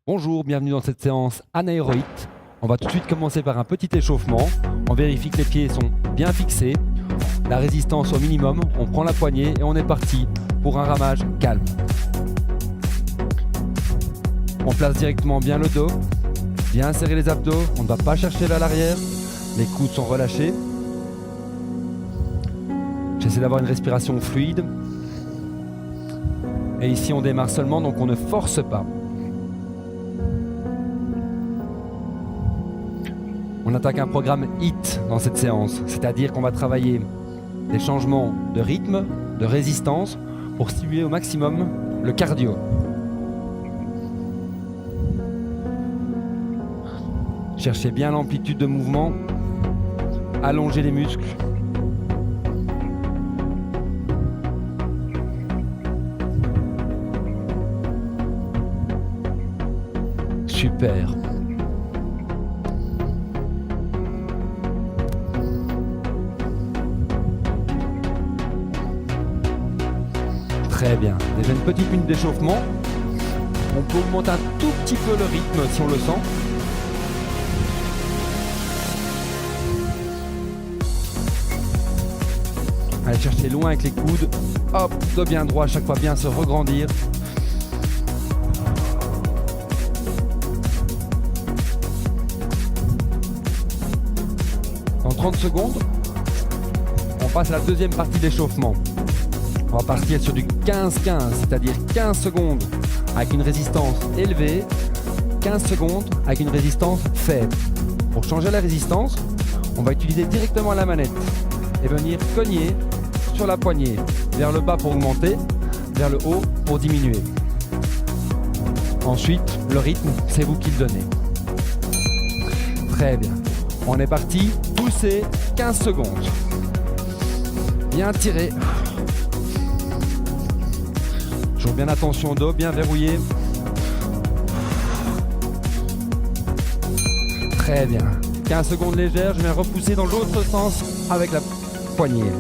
Bonjour, bienvenue dans cette séance anaérobie. On va tout de suite commencer par un petit échauffement. On vérifie que les pieds sont bien fixés, la résistance au minimum, on prend la poignée et on est parti pour un ramage calme. On place directement bien le dos, bien serrer les abdos, on ne va pas chercher vers l'arrière, les coudes sont relâchés. J'essaie d'avoir une respiration fluide. Et ici on démarre seulement, donc on ne force pas. On attaque un programme HIIT dans cette séance, c'est-à-dire qu'on va travailler des changements de rythme, de résistance pour stimuler au maximum le cardio. Cherchez bien l'amplitude de mouvement, allongez les muscles. Super. Très bien. Déjà une petite minute d'échauffement. On peut augmenter un tout petit peu le rythme si on le sent. Allez chercher loin avec les coudes. Hop, dos bien droit, à chaque fois bien se regrandir. Dans 30 secondes, on passe à la deuxième partie d'échauffement. On va partir sur du 15-15, c'est-à-dire 15 secondes avec une résistance élevée, 15 secondes avec une résistance faible. Pour changer la résistance, on va utiliser directement la manette et venir cogner sur la poignée, vers le bas pour augmenter, vers le haut pour diminuer. Ensuite, le rythme, c'est vous qui le donnez. Très bien. On est parti, poussez 15 secondes. Bien tiré. Toujours bien attention au dos, bien verrouillé. Très bien. 15 secondes légères, je viens repousser dans l'autre sens avec la poignée.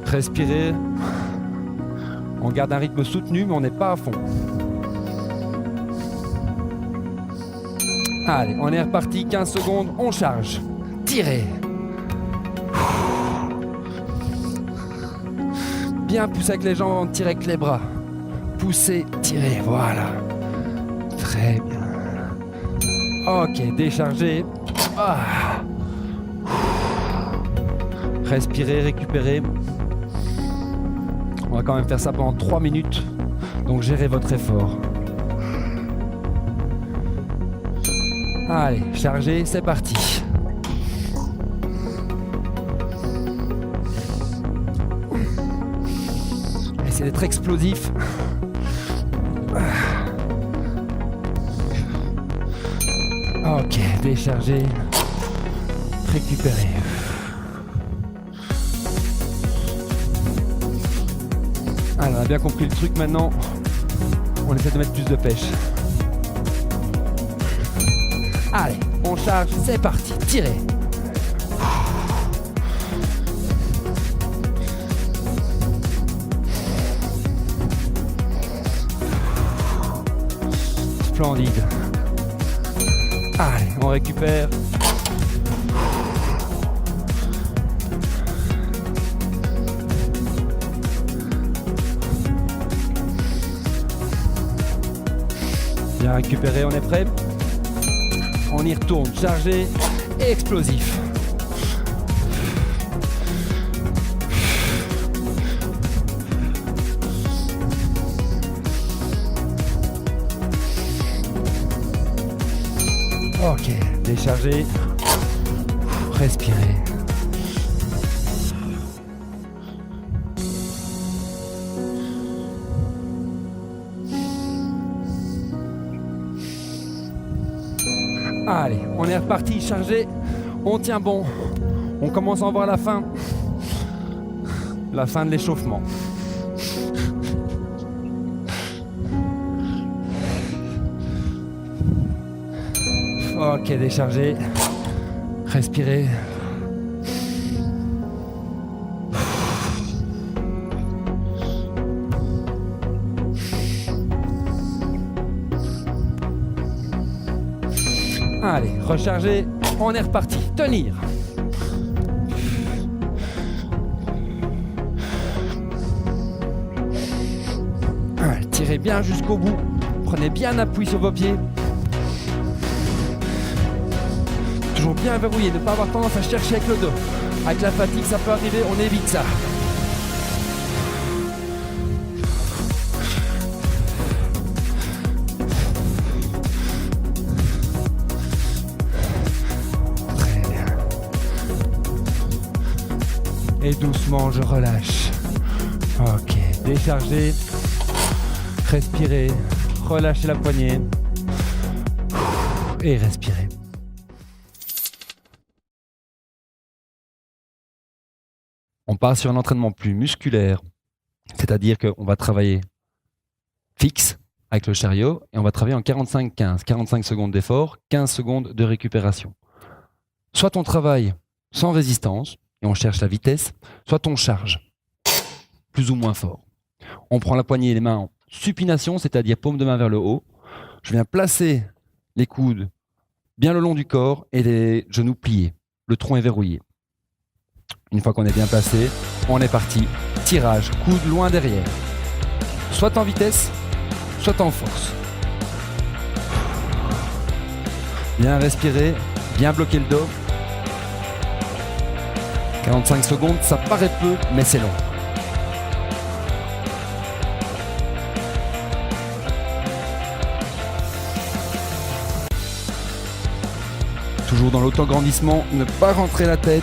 Respirez. On garde un rythme soutenu, mais on n'est pas à fond. Allez, on est reparti, 15 secondes, on charge. Tirez. Bien pousser avec les jambes, tirer avec les bras. Poussez, tirez, voilà. Très bien. Ok, déchargez. Ah. Respirez, récupérez. On va quand même faire ça pendant 3 minutes. Donc gérez votre effort. Allez, chargez, c'est parti. Essayez d'être explosif. Ok, déchargez. Récupérez. Alors, on a bien compris le truc maintenant. On essaie de mettre plus de pêche. Allez, on charge, c'est parti, tirez. Splendide. Allez, on récupère. Bien récupéré, on est prêt. On y retourne, chargé et explosif. Ok, déchargé. Respirez. Allez, on est reparti, chargé. On tient bon. On commence à en voir la fin. La fin de l'échauffement. Ok, déchargé. Respirez. Allez, recharger, on est reparti. Tenir. Allez, tirez bien jusqu'au bout. Prenez bien appui sur vos pieds. Toujours bien verrouillé, ne pas avoir tendance à chercher avec le dos. Avec la fatigue, ça peut arriver, on évite ça. Très bien. Et doucement, je relâche. Ok, déchargez. Respirez. Relâchez la poignée. Et respirez. On part sur un entraînement plus musculaire, c'est-à-dire qu'on va travailler fixe avec le chariot et on va travailler en 45-15, 45 secondes d'effort, 15 secondes de récupération. Soit on travaille sans résistance et on cherche la vitesse, soit on charge, plus ou moins fort. On prend la poignée et les mains en supination, c'est-à-dire paume de main vers le haut. Je viens placer les coudes bien le long du corps et les genoux pliés. Le tronc est verrouillé. Une fois qu'on est bien placé, on est parti. Tirage, coude loin derrière. Soit en vitesse, soit en force. Bien respirer, bien bloquer le dos. 45 secondes, ça paraît peu, mais c'est long. Toujours dans l'autograndissement, ne pas rentrer la tête.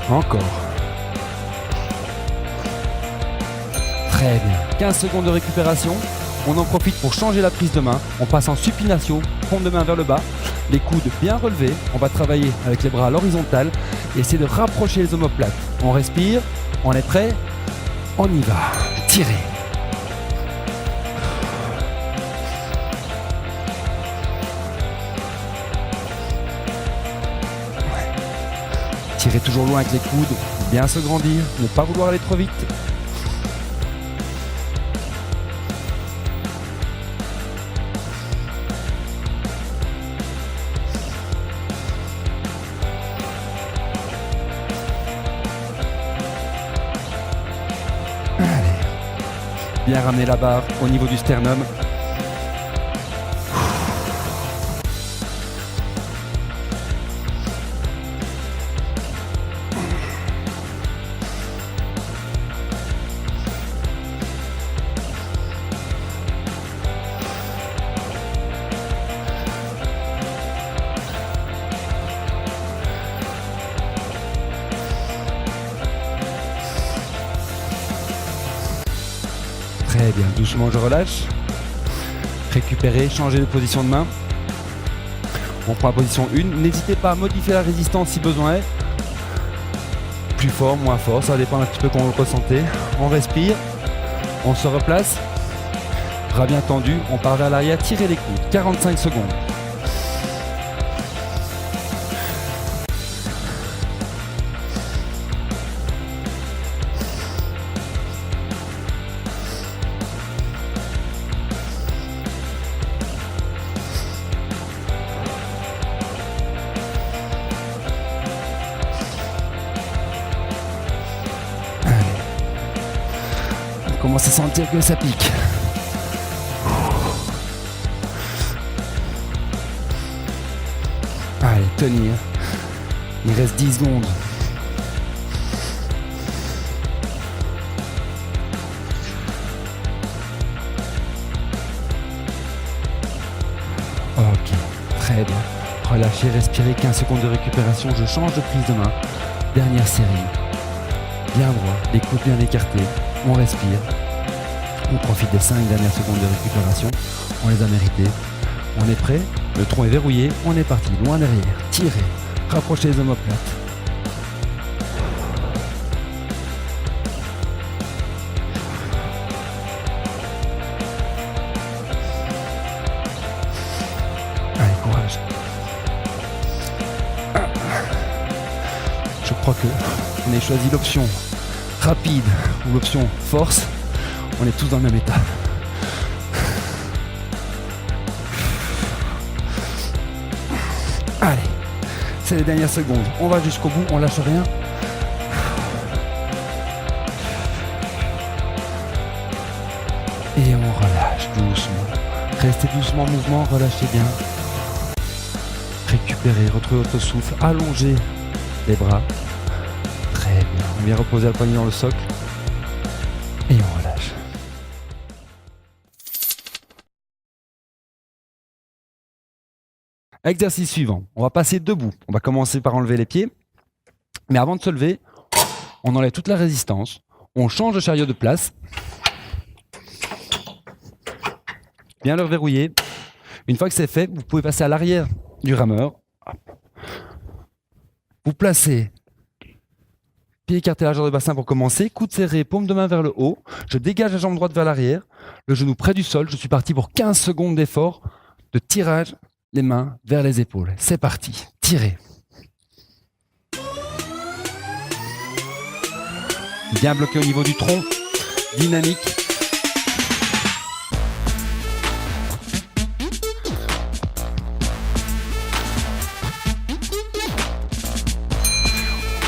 Encore. Très bien. 15 secondes de récupération. On en profite pour changer la prise de main. On passe en supination, paume de main vers le bas, les coudes bien relevés. On va travailler avec les bras à l'horizontale et essayer de rapprocher les omoplates. On respire, on est prêt, on y va. Tirez. Tirez toujours loin avec les coudes, bien se grandir, ne pas vouloir aller trop vite. Allez. Bien ramener la barre au niveau du sternum. Très bien, doucement je relâche. Récupérez, changez de position de main. On prend la position 1. N'hésitez pas à modifier la résistance si besoin est. Plus fort, moins fort, ça dépend un petit peu comment vous le ressentez. On respire, on se replace. Bras bien tendus, on part vers l'arrière, tirez les coudes. 45 secondes. On commence à sentir que ça pique. Allez, tenir. Il reste 10 secondes. Ok, très bien. Relâchez, respirez, 15 secondes de récupération. Je change de prise de main. Dernière série. Bien droit, les coudes bien écartés. On respire. On profite des 5 dernières secondes de récupération. On les a méritées. On est prêt. Le tronc est verrouillé. On est parti. Loin derrière. Tirez. Rapprochez les omoplates. Allez, courage. crois que on ait choisi l'option rapide ou l'option force, on est tous dans le même état. Allez, c'est les dernières secondes. On va jusqu'au bout, on lâche rien. Et on relâche doucement. Restez doucement en mouvement, relâchez bien. Récupérez, retrouvez votre souffle, allongez les bras. Très bien. On vient reposer la poignée dans le socle. Et on relâche. Exercice suivant. On va passer debout. On va commencer par enlever les pieds. Mais avant de se lever, on enlève toute la résistance. On change le chariot de place. Bien le reverrouiller. Une fois que c'est fait, vous pouvez passer à l'arrière du rameur. Vous placez pied écarté largeur de bassin pour commencer. Coude serré, paume de main vers le haut. Je dégage la jambe droite vers l'arrière. Le genou près du sol. Je suis parti pour 15 secondes d'effort de tirage. Les mains vers les épaules. C'est parti. Tirez. Bien bloqué au niveau du tronc. Dynamique.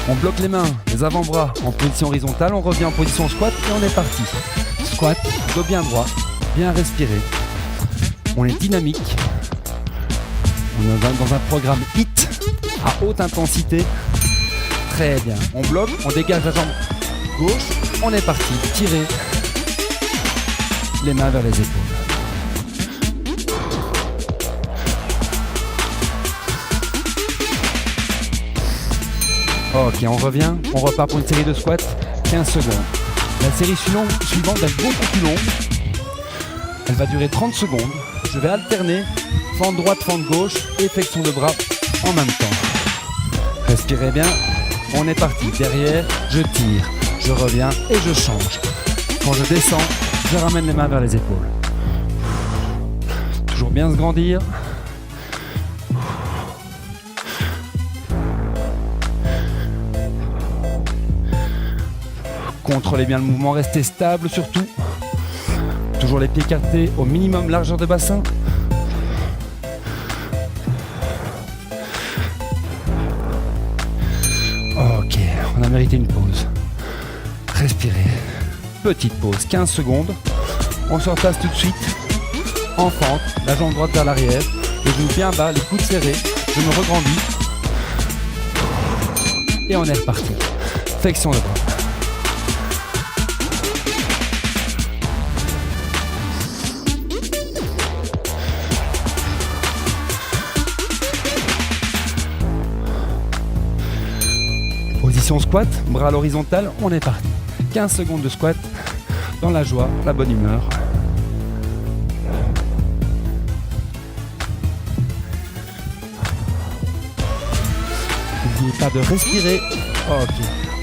On bloque les mains, les avant-bras en position horizontale, on revient en position squat et on est parti. Squat, dos bien droit, bien respirer. On est dynamique. On est dans un programme HIIT à haute intensité. Très bien. On bloque, on dégage la jambe gauche, on est parti. Tirez. Les mains vers les épaules. Ok, on revient, on repart pour une série de squats, 15 secondes. La série suivante va être beaucoup plus longue. Elle va durer 30 secondes. Je vais alterner fente droite, fente gauche et flexion de bras en même temps. Respirez bien, on est parti. Derrière, je tire, je reviens et je change. Quand je descends, je ramène les mains vers les épaules. Toujours bien se grandir. Contrôlez bien le mouvement, restez stable surtout. Toujours les pieds écartés au minimum largeur de bassin. Ok, on a mérité une pause. Respirez. Petite pause, 15 secondes. On se replace tout de suite. En fente, la jambe droite vers l'arrière. Le genou bien bas, les coudes serrés. Je me regrandis. Et on est reparti. Flexion de bras. Position squat, bras à l'horizontale, on est parti. 15 secondes de squat, dans la joie, la bonne humeur. N'oubliez pas de respirer. Ok,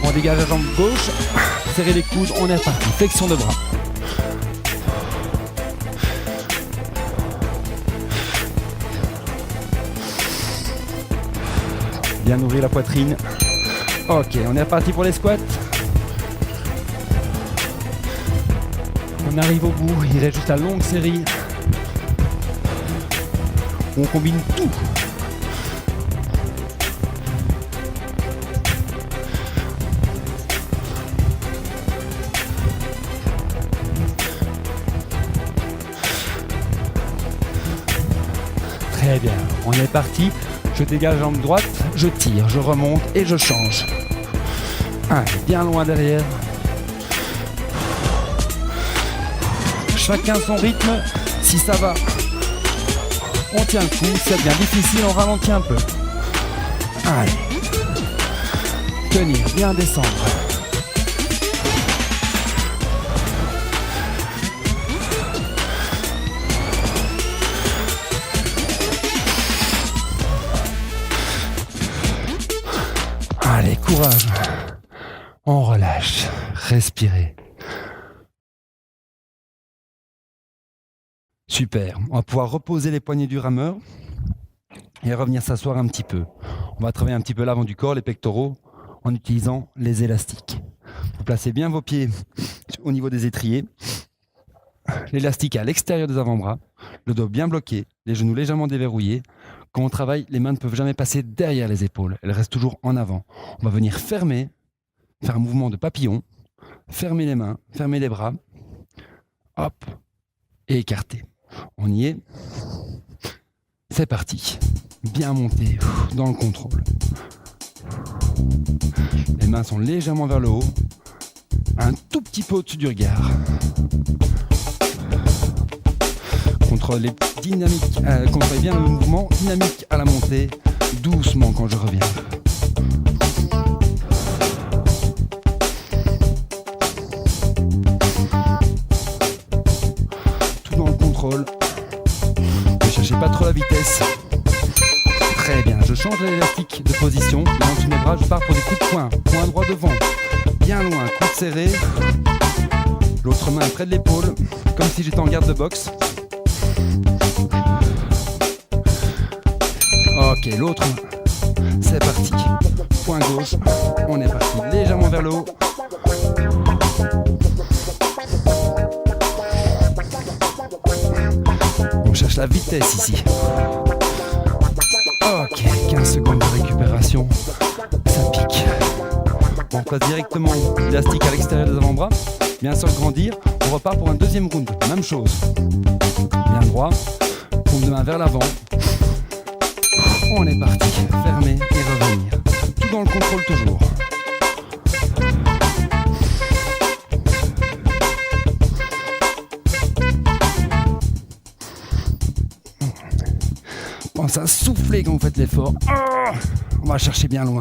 on dégage la jambe gauche, serrez les coudes, on est parti. Flexion de bras. Bien ouvrir la poitrine. Ok, on est reparti pour les squats. On arrive au bout, il reste juste la longue série. On combine tout. Très bien, on est parti. Je dégage la jambe droite, je tire, je remonte et je change. Allez, bien loin derrière. Chacun son rythme. Si ça va, on tient le coup. Si ça devient difficile, on ralentit un peu. Allez. Tenir, bien descendre. Allez, courage. On relâche. Respirez. Super. On va pouvoir reposer les poignets du rameur et revenir s'asseoir un petit peu. On va travailler un petit peu l'avant du corps, les pectoraux. en utilisant les élastiques. Vous placez bien vos pieds au niveau des étriers. L'élastique est à l'extérieur des avant-bras, le dos bien bloqué, les genoux légèrement déverrouillés. Quand on travaille, les mains ne peuvent jamais passer derrière les épaules, elles restent toujours en avant. On va venir fermer, faire un mouvement de papillon, fermer les mains, fermer les bras, hop, et écarter. On y est. C'est parti. Bien monté dans le contrôle. Les mains sont légèrement vers le haut, un tout petit peu au-dessus du regard. Contrôlez bien le mouvement dynamique à la montée, doucement quand je reviens. Tout dans le contrôle. Ne cherchez pas trop la vitesse. Très bien, je change l'élastique de position. Dans tous mes bras, je pars pour des coups de poing. Poing droit devant, bien loin, coude serré. L'autre main près de l'épaule, comme si j'étais en garde de boxe. Ok, l'autre main. C'est parti. Poing gauche. On est parti légèrement vers le haut. On cherche la vitesse ici. Ok, 15 secondes de récupération. Ça pique. On passe directement l'élastique à l'extérieur des avant-bras. Bien sûr, grandir. On repart pour un deuxième round. Même chose. Bien droit. Paume de main vers l'avant. On est parti. Fermer et revenir. Tout dans le contrôle toujours. Pensez à souffler quand vous faites l'effort. Oh, on va chercher bien loin.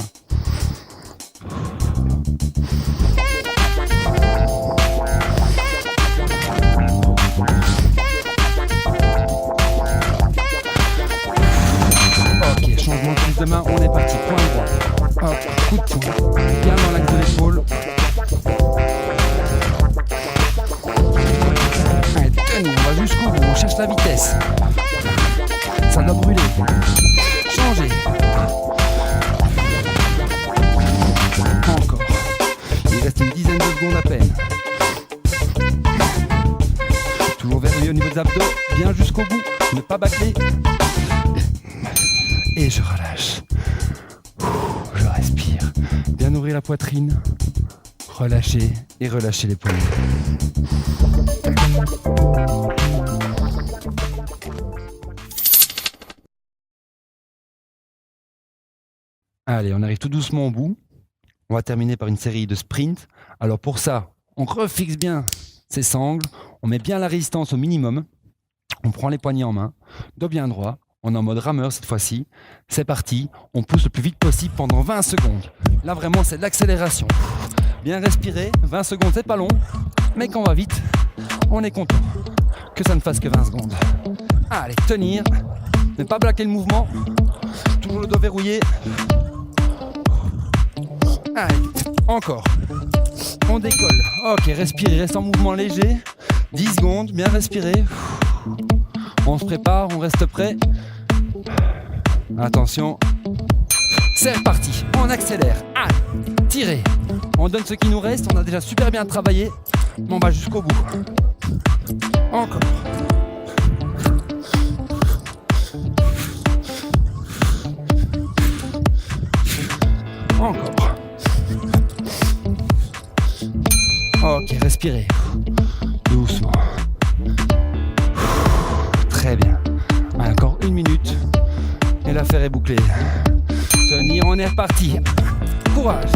Ok, changement de prise de main, on est parti. Point droit. Hop, coup de poing. Bien dans l'axe de l'épaule. Allez, tenez, on va jusqu'au bout. On cherche la vitesse. Ça doit brûler. Changez. Encore. Il reste une dizaine de secondes à peine. Toujours verrouillé au niveau des abdos. Bien jusqu'au bout. Ne pas bâcler. Et je relâche. Je respire. Bien ouvrir la poitrine. Relâchez et relâchez les poignets. Allez, on arrive tout doucement au bout. On va terminer par une série de sprints. Alors pour ça, on refixe bien ses sangles. On met bien la résistance au minimum. On prend les poignets en main. Dos bien droit. On est en mode rameur cette fois-ci. C'est parti. On pousse le plus vite possible pendant 20 secondes. Là vraiment, c'est de l'accélération. Bien respirer. 20 secondes, c'est pas long. Mais quand on va vite, on est content que ça ne fasse que 20 secondes. Allez, tenir. Ne pas bloquer le mouvement. Toujours le dos verrouillé. Allez, encore. On décolle. Ok, respirez, reste en mouvement léger. 10 secondes, bien respirer. On se prépare, on reste prêt. Attention. C'est reparti, on accélère. Allez, tirez. On donne ce qui nous reste, on a déjà super bien travaillé. On va jusqu'au bout. Encore. Encore. Ok, respirez. Doucement. Très bien. Encore 1 minute. Et l'affaire est bouclée. Tenir, on est reparti. Courage.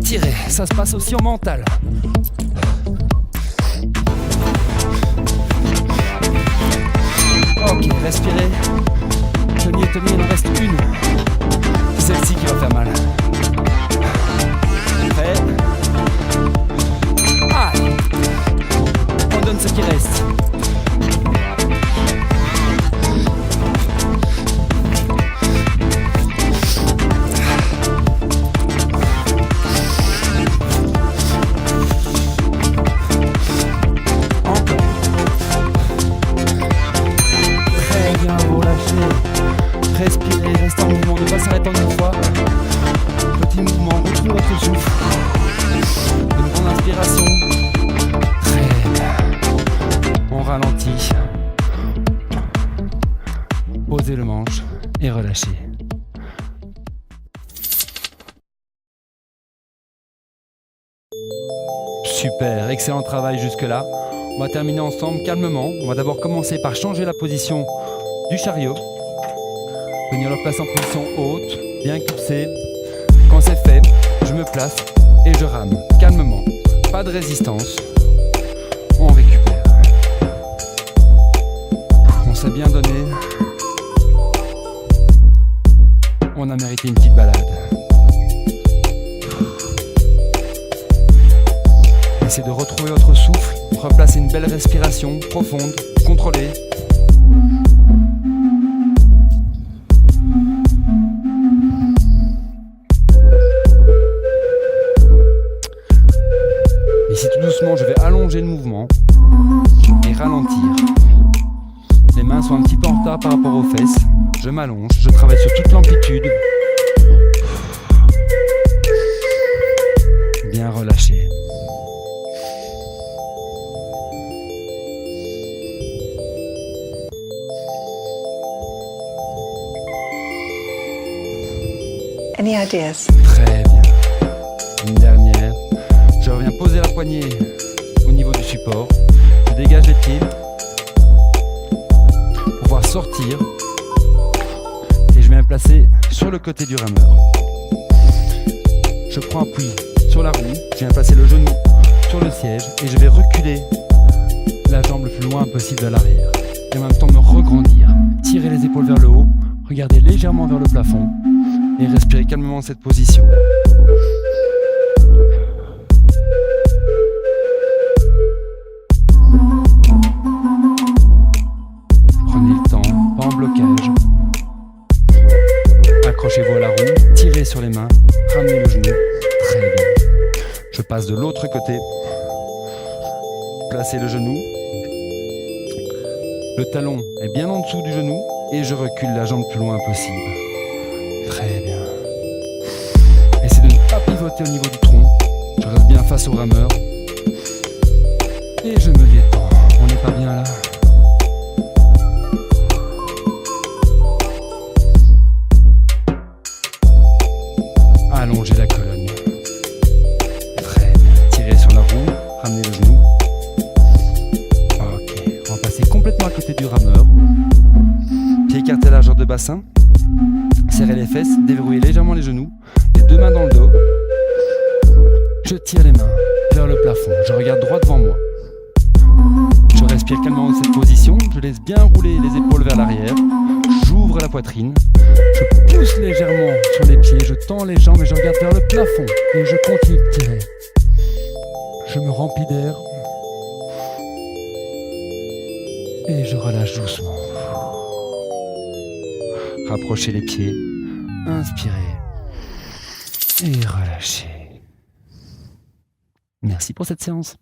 Tirez, ça se passe aussi au mental. Ok, respirez. Tenez, il en reste une. C'est celle-ci qui va faire mal. Prêt. Allez. On donne ce qui reste. Encore. Super, excellent travail jusque-là. On va terminer ensemble calmement. On va d'abord commencer par changer la position du chariot. Venir le placer en position haute, bien clipsé. Quand c'est fait, je me place et je rame calmement. Pas de résistance. On récupère. On s'est bien donné. On a mérité une petite balade. Essayez de retrouver votre souffle, replacer une belle respiration profonde, contrôlée. Ici tout doucement, je vais allonger le mouvement et ralentir. Les mains sont un petit peu en retard par rapport aux fesses. Je m'allonge, je travaille sur toute l'amplitude. Bien relâché. Any ideas? Très bien. Une dernière. Je reviens poser la poignée au niveau du support. Je dégage les pieds pour pouvoir sortir. Et je viens me placer sur le côté du rameur. Je prends appui sur la roue. Je viens placer le genou sur le siège et je vais reculer la jambe le plus loin possible vers l'arrière. Et en même temps me regrandir. Tirer les épaules vers le haut. Regardez légèrement vers le plafond. Et respirez calmement cette position. Prenez le temps, pas en blocage. Accrochez-vous à la roue, tirez sur les mains, ramenez le genou. Très bien. Je passe de l'autre côté. Placez le genou. Le talon est bien en dessous du genou et je recule la jambe le plus loin possible. Très bien. Essayez de ne pas pivoter au niveau du tronc. Je reste bien face au rameur. Et je me détends. On n'est pas bien là. Allongez la colonne. Très bien. Tirez sur la roue. Ramenez le genou. Ok. On va passer complètement à côté du rameur. Pieds écartés à la largeur de bassin. Serrez les fesses, déverrouillez légèrement les genoux, les deux mains dans le dos. Je tire les mains vers le plafond, je regarde droit devant moi. Je respire calmement dans cette position, je laisse bien rouler les épaules vers l'arrière. J'ouvre la poitrine, je pousse légèrement sur les pieds, je tends les jambes et je regarde vers le plafond. Et je continue de tirer. Je me remplis d'air. Et je relâche doucement. Rapprochez les pieds, inspirez et relâchez. Merci pour cette séance.